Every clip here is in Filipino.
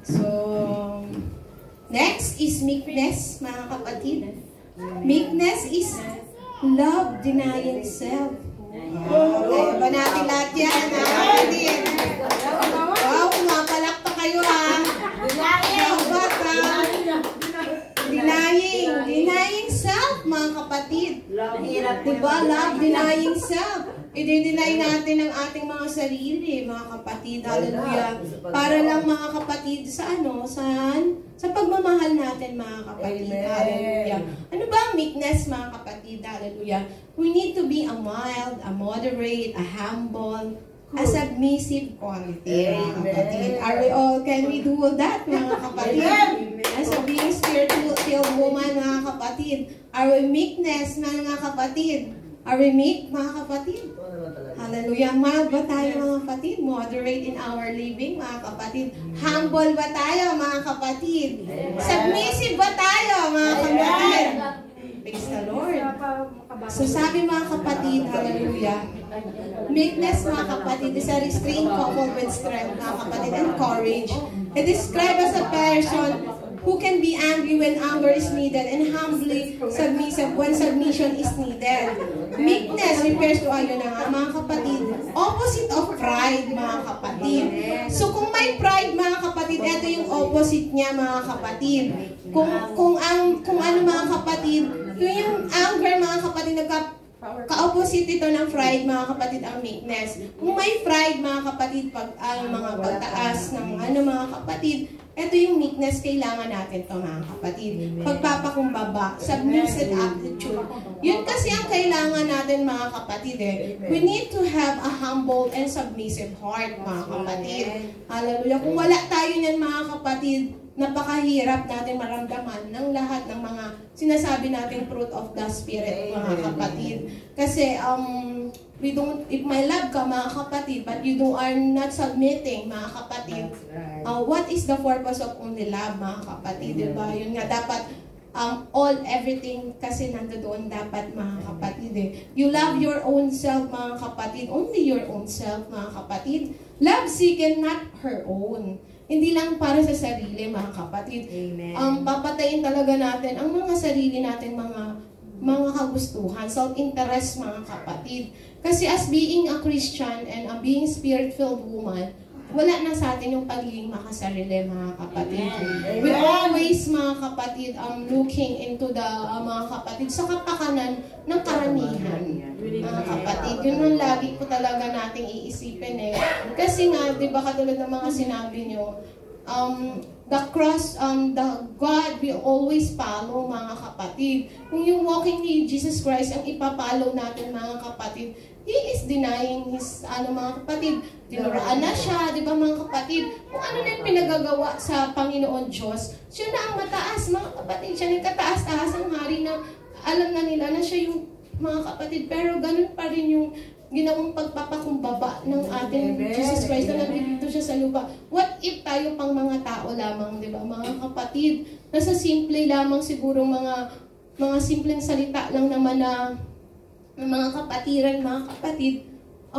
So, next is meekness, mga kapatid. Meekness is love denying self. Kaya ba natin lahat yan, mga kapatid? Wow, kumapalak pa kayo, ha? Denying self, mga kapatid. Diba? Love denying self. I-deny natin ang ating mga sarili, mga kapatid. Hallelujah. Para lang, mga kapatid, sa ano? Sa pagmamahal natin, mga kapatid. Hallelujah. Ano ba ang meekness, mga kapatid? Hallelujah. We need to be a mild, a moderate, a humble, a submissive quality, mga kapatid. Are we all, can we do all that, mga kapatid? As a being spiritual woman, mga kapatid. Are we meekness, mga kapatid? Are we meek, mga kapatid? Hallelujah. Mild ba tayo, mga kapatid? Moderate in our living, mga kapatid? Humble ba tayo, mga kapatid? Submissive ba tayo, mga kapatid? Praise the Lord. So sabi, mga kapatid, hallelujah, meekness, mga kapatid, is a restraint coupled with strength, mga kapatid, and courage. It describes as a person who can be angry when anger is needed and humbly submissive when submission is needed. Meekness refers to, ayun na nga, mga kapatid, opposite of pride, mga kapatid. So kung may pride, mga kapatid, ito yung opposite niya, mga kapatid. Kung ano, mga kapatid, yung anger, mga kapatid, ka-opposite ito ng pride, mga kapatid, ang meekness. Kung may pride, mga kapatid, mga pagtaas ng ano, mga kapatid, ito yung meekness, kailangan natin ito, mga kapatid. Pagpapakumbaba, submissive attitude. Yun kasi ang kailangan natin, mga kapatid. We need to have a humble and submissive heart, mga kapatid. Hallelujah. Kung wala tayo niyan, mga kapatid, napakahirap natin maramdaman ng lahat ng mga sinasabi nating fruit of the Spirit, mga kapatid. Kasi, if may love ka, mga kapatid, but you are not submitting, mga kapatid, what is the purpose of only love, mga kapatid? Diba? Yun nga, dapat, everything kasi nandoon dapat, mga kapatid. You love your own self, mga kapatid, only your own self, mga kapatid. Love seeking not her own. Hindi lang para sa sarili, mga kapatid. Amen. Papatayin talaga natin ang mga sarili natin, mga kagustuhan, self-interest, mga kapatid. Kasi as being a Christian and being spirit-filled woman, wala na sa atin yung pagiging makasarili, mga kapatid. Amen. We always, mga kapatid, looking into the, mga kapatid, sa kapakanan ng karamihan, mga kapatid. Yun ang lagi po talaga nating iisipin. Kasi nga, di ba, katulad ng mga sinabi nyo, the cross, the God will always follow, mga kapatid. Kung yung walking ni Jesus Christ ang ipapalo natin, mga kapatid, He is denying His, mga kapatid, dinuraan na siya, di ba, mga kapatid? Kung ano na yung pinagagawa sa Panginoon Diyos, siya na ang mataas, mga kapatid. Siya na yung kataas-taas ang hari na alam na nila na siya yung mga kapatid. Pero ganun pa rin yung ginawang pagpapakumbaba ng ating Jesus Christ na nandito siya sa lupa. What if tayo pang mga tao lamang, di ba, mga kapatid? Nasa simple lamang siguro mga simpleng salita lang naman na mga kapatiran, mga kapatid,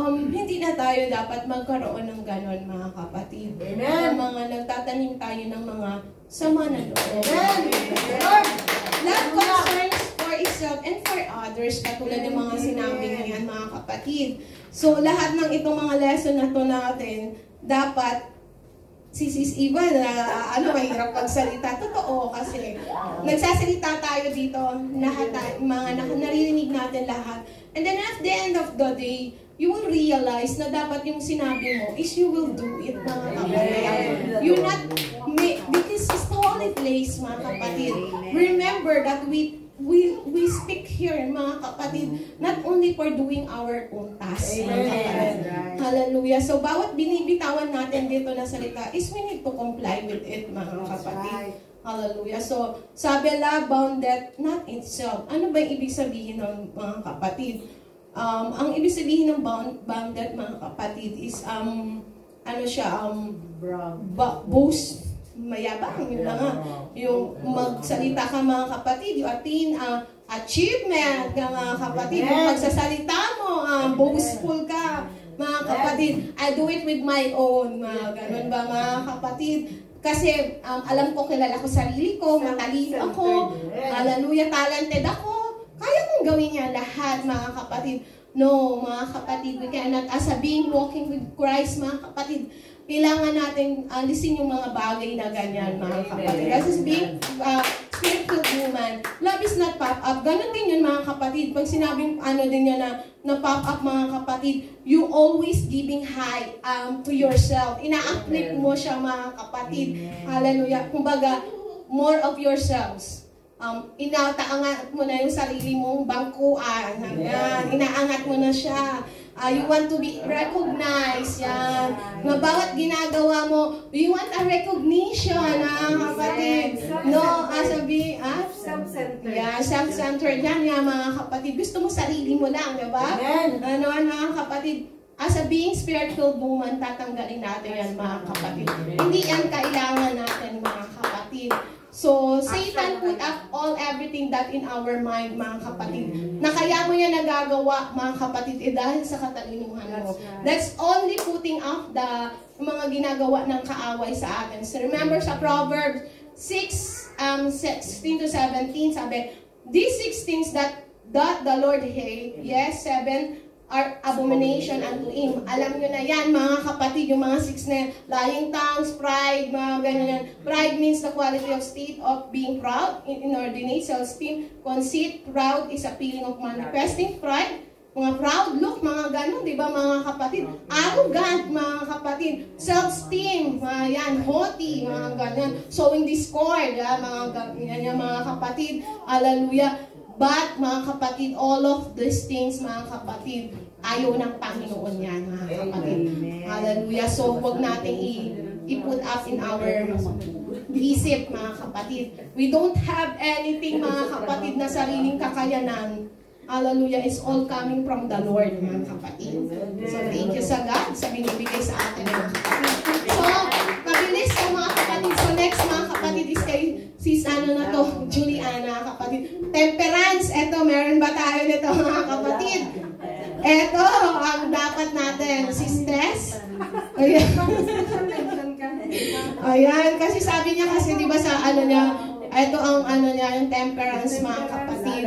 hindi na tayo dapat magkaroon ng ganon, mga kapatid. Amen. Mga nagtatanim tayo ng mga sama na loob. Amen. Love concerns for itself and for others, katulad ng mga sinabi niyan, mga kapatid. So, lahat ng itong mga lesson na to natin, dapat si Sis Eva na mahirap magsalita. Totoo kasi nagsasalita tayo dito, lahat mga naririnig natin lahat. And then at the end of the day, you will realize na dapat yung sinabi mo is you will do it, mga kapatid. You're not, because it's the holy place, mga kapatid. Remember that we speak here, mga kapatid, not only for doing our own tasks, mga kapatid. Hallelujah. So, bawat binibitawan natin dito na salita is we need to comply with it, mga kapatid. Hallelujah. So, sabi, love bounded not itself. Ano ba yung ibig sabihin ng mga kapatid? Ang ibig sabihin ng bounded, mga kapatid, is, boast, mayabang, yun na nga. Yung magsalita ka, mga kapatid, you attain achievement ka, mga kapatid. Yung pagsasalita mo, boastful ka, mga kapatid. I do it with my own, mga ganun ba mga kapatid? Kasi alam ko, kilala ko sarili ko, matalino ako, hallelujah, talented ako. Kaya kong gawin yan lahat, mga kapatid. No, mga kapatid, we cannot, as a being walking with Christ, mga kapatid, kailangan natin alisin yung mga bagay na ganyan, mga kapatid. As being spiritual woman, love is not pop up. Ganon din yun, mga kapatid. Pag sinabing ano din yan na pop up, mga kapatid, you always giving high to yourself. Ina-uplift mo siya, mga kapatid. Hallelujah. Kumbaga, more of yourselves. Inaangat mo na yung sarili mong bangkuan. Inaangat mo na siya. You want to be recognized. Yan. Na bawat ginagawa mo, you want a recognition, kapatid. No, sabi, self-centered. Yeah, self-centered. Yan, mga kapatid. Gusto mo sarili mo lang, diba? Ano, mga kapatid. As a being spiritual woman, tatanggalin natin yan, mga kapatid. Hindi yan kailangan natin, mga kapatid. So, Satan put up everything that in our mind, mga kapatid. Na kaya mo yan nagagawa, mga kapatid, dahil sa katalinuhan mo. That's only putting off the mga ginagawa ng kaaway sa atin. So, remember sa Proverbs 6:16 to 17, sabi, these 6 things that the Lord hate, yes, 7 are abomination unto Him. Alam nyo na yan, mga kapatid, yung mga 6 na lying tongues, pride, mga ganyan. Pride means the quality of state of being proud, inordinate, self-esteem. Conceit, proud is a feeling of manifesting pride. Mga proud look, mga ganon, di ba, mga kapatid? Arrogant, mga kapatid. Self-esteem, mga yan, haughty, mga ganyan. Showing discord, mga ganyan, mga kapatid. Hallelujah. But, mga kapatid, all of these things, mga kapatid, ayaw ng Panginoon yan, mga kapatid. Hallelujah. So, huwag natin i-put up in our isip, mga kapatid. We don't have anything, mga kapatid, na sariling kakayanan. Hallelujah. It's all coming from the Lord, mga kapatid. So, thank you sa God sa binibigay sa atin, mga kapatid. So, kabilis sa mga kapatid. So, next, mga kapatid, is kay sis, na to, Juliana, kapatid. Temperance. Eto, meron ba tayo nito, mga kapatid? Eto, ang dapat natin. Sis Tess. Ayan. Ayan, kasi sabi niya kasi, di ba sa niya, ito ang niya, yung temperance, mga kapatid.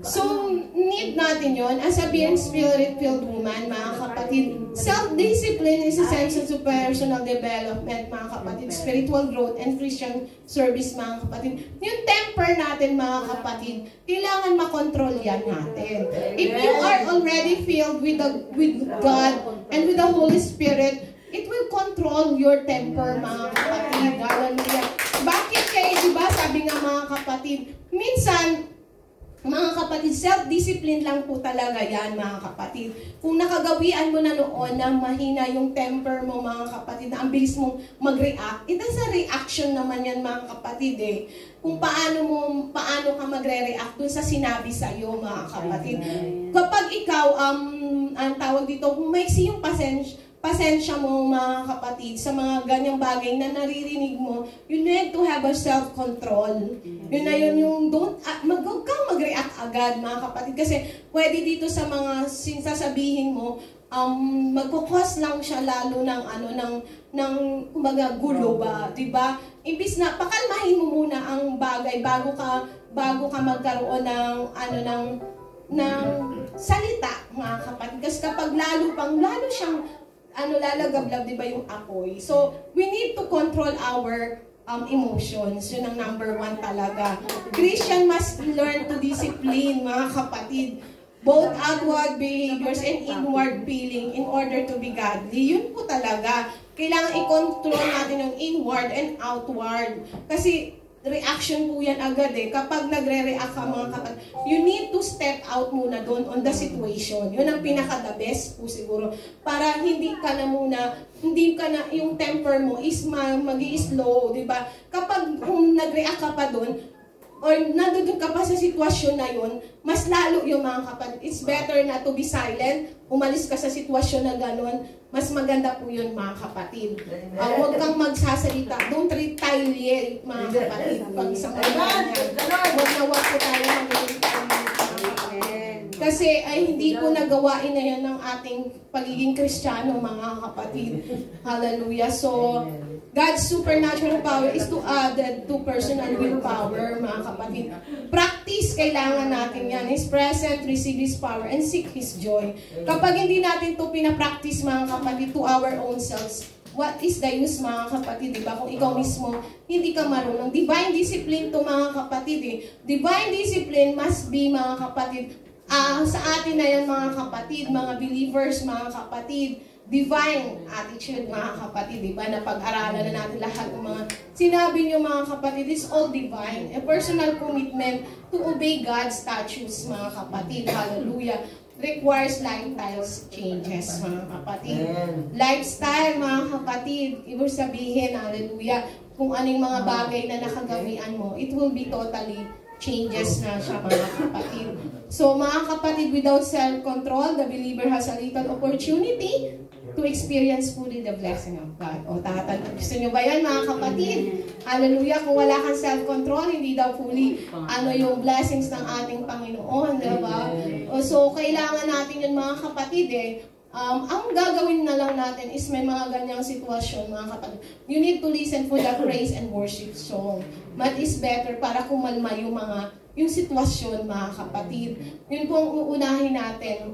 So, need natin yon as a being spirit-filled woman, mga kapatid. Self-discipline is essential to personal development, mga kapatid. Spiritual growth and Christian service, mga kapatid. Yung temper natin, mga kapatid, kailangan makontrol yan natin. If you are already filled with God and with the Holy Spirit, it will control your temper, mga kapatid. Hallelujah. Bakit kayo, diba, sabi nga, mga kapatid, minsan, mga kapatid, self-discipline lang po talaga yan, mga kapatid. Kung nakagawian mo na noon na mahina yung temper mo, mga kapatid, na ang bilis mong mag-react, ito sa reaction naman yan, mga kapatid, eh. Kung paano ka magre-react dun sa sinabi sa iyo, mga kapatid. Kapag ikaw, ang tawag dito, kung maiksi yung pasensya mo, mga kapatid, sa mga ganyang bagay na naririnig mo, you need to have a self-control. Yun na yun yung, huwag kang mag-react agad, mga kapatid. Kasi pwede dito sa mga sasabihin mo, magkukos lang siya lalo ng kumbaga gulo ba, di ba? Imbis na pakalmahin mo muna ang bagay bago ka magkaroon ng salita, mga kapatid. Kasi kapag lalo siyang lalagablab, di ba, yung apoy. So, we need to control our emotions. Yun ang number 1 talaga. Christian must learn to discipline, mga kapatid, both outward behaviors and inward feeling in order to be godly. Yun po talaga. Kailangan i-control natin yung inward and outward. Kasi, reaction po yan agad eh. Kapag nagre-react ka, mga kapatid, you need to step out muna doon on the situation. Yun ang pinaka-the best po siguro. Para hindi ka na, yung temper mo is mag-i-slow, di ba? Kapag nag-react ka pa doon, or nandun ka pa sa sitwasyon na yun, mas lalo yung mga kapatid. It's better na to be silent, umalis ka sa sitwasyon na gano'n, mas maganda po yun, mga kapatid. Huwag kang magsasalita. Don't retaliate, mga kapatid. Pag sa mga ganyan. Huwag po tayo mag-retaliate, mga kapatid. Kasi ay hindi po nagawain na yan ng ating pagiging Kristiyano, mga kapatid. Hallelujah. So, God's supernatural power is to add to personal willpower, mga kapatid. Practice, kailangan natin yan. His present, receive His power, and seek His joy. Kapag hindi natin to pinapractice, mga kapatid, to our own selves, what is the use, mga kapatid, diba? Kung ikaw mismo, hindi ka marunong. Divine discipline to, mga kapatid, eh. Divine discipline must be, mga kapatid, sa atin na yan, mga kapatid, mga believers, mga kapatid, divine attitude, mga kapatid, diba? Na pag-aralan na natin lahat ng mga sinabi niyo, mga kapatid, is all divine. A personal commitment to obey God's statutes, mga kapatid. Hallelujah. Requires lifestyle changes, mga kapatid. Lifestyle, mga kapatid, ibig sabihin, hallelujah, kung anong mga bagay na nakagawian mo, it will be totally changes na siya, mga kapatid. So, mga kapatid, without self-control, the believer has a little opportunity to experience fully the blessing of God. O, gusto nyo ba yan, mga kapatid? Hallelujah, kung wala kang self-control, hindi daw fully yung blessings ng ating Panginoon, diba? O, so, kailangan natin yun, mga kapatid, ang gagawin na lang natin is may mga ganyang sitwasyon, mga kapatid. You need to listen for the praise and worship song. But is better para kumalma yung sitwasyon, mga kapatid. Yun po ang uunahin natin.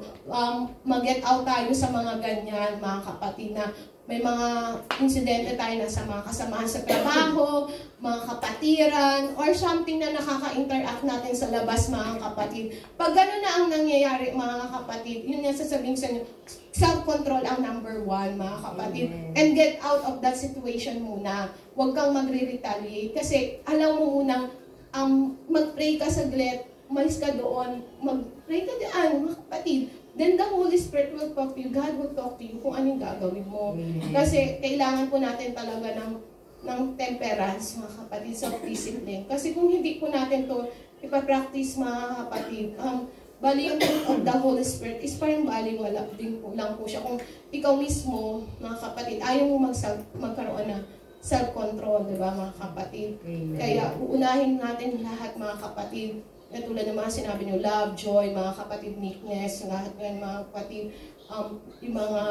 Mag-get out tayo sa mga ganyan, mga kapatid, na may mga insidente tayo na sa mga kasamahan sa trabaho, mga kapatiran, or something na nakaka-interact natin sa labas, mga kapatid. Pag gano'n na ang nangyayari, mga kapatid, yun nga sasabihin sa inyo, self-control ang number 1, mga kapatid. And get out of that situation muna. Huwag kang magre-retaliate. Kasi alam mo munang mag-pray ka saglit, umalis ka doon, mag-pray ka dyan, mga kapatid. Then the Holy Spirit will talk to you. God will talk to you kung anong gagawin mo. Kasi kailangan po natin talaga ng temperance, mga kapatid, self-discipline. Kasi kung hindi po natin to ipapractice, mga kapatid, bali yung fruit of the Holy Spirit is parang bali wala din po lang po siya. Kung ikaw mismo, mga kapatid, ayaw mo magkaroon na self-control, di ba, mga kapatid? Kaya uunahin natin lahat, mga kapatid. Tulad ng mga sinabi niyo, love, joy, mga kapatid, meekness, lahat yan, mga kapatid, yung mga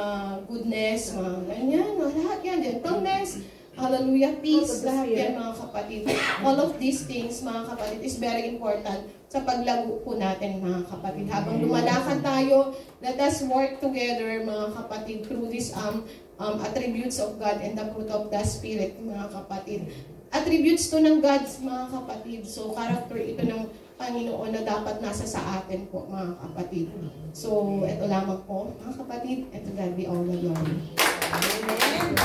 goodness, mga ganyan, lahat yan, gentleness, hallelujah, peace, lahat yan, mga kapatid. All of these things, mga kapatid, is very important sa paglago po natin, mga kapatid. Habang lumalakad tayo, let us work together, mga kapatid, through these attributes of God and the fruit of the Spirit, mga kapatid. Attributes to ng God, mga kapatid. So, character ito ng Panginoon na dapat nasa sa atin po, mga kapatid. So, ito lamang po, mga kapatid. Ito God be all the glory. Amen.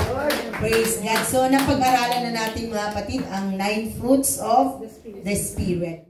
Praise God. So, napag-aralan na natin, mga kapatid, ang 9 fruits of the Spirit.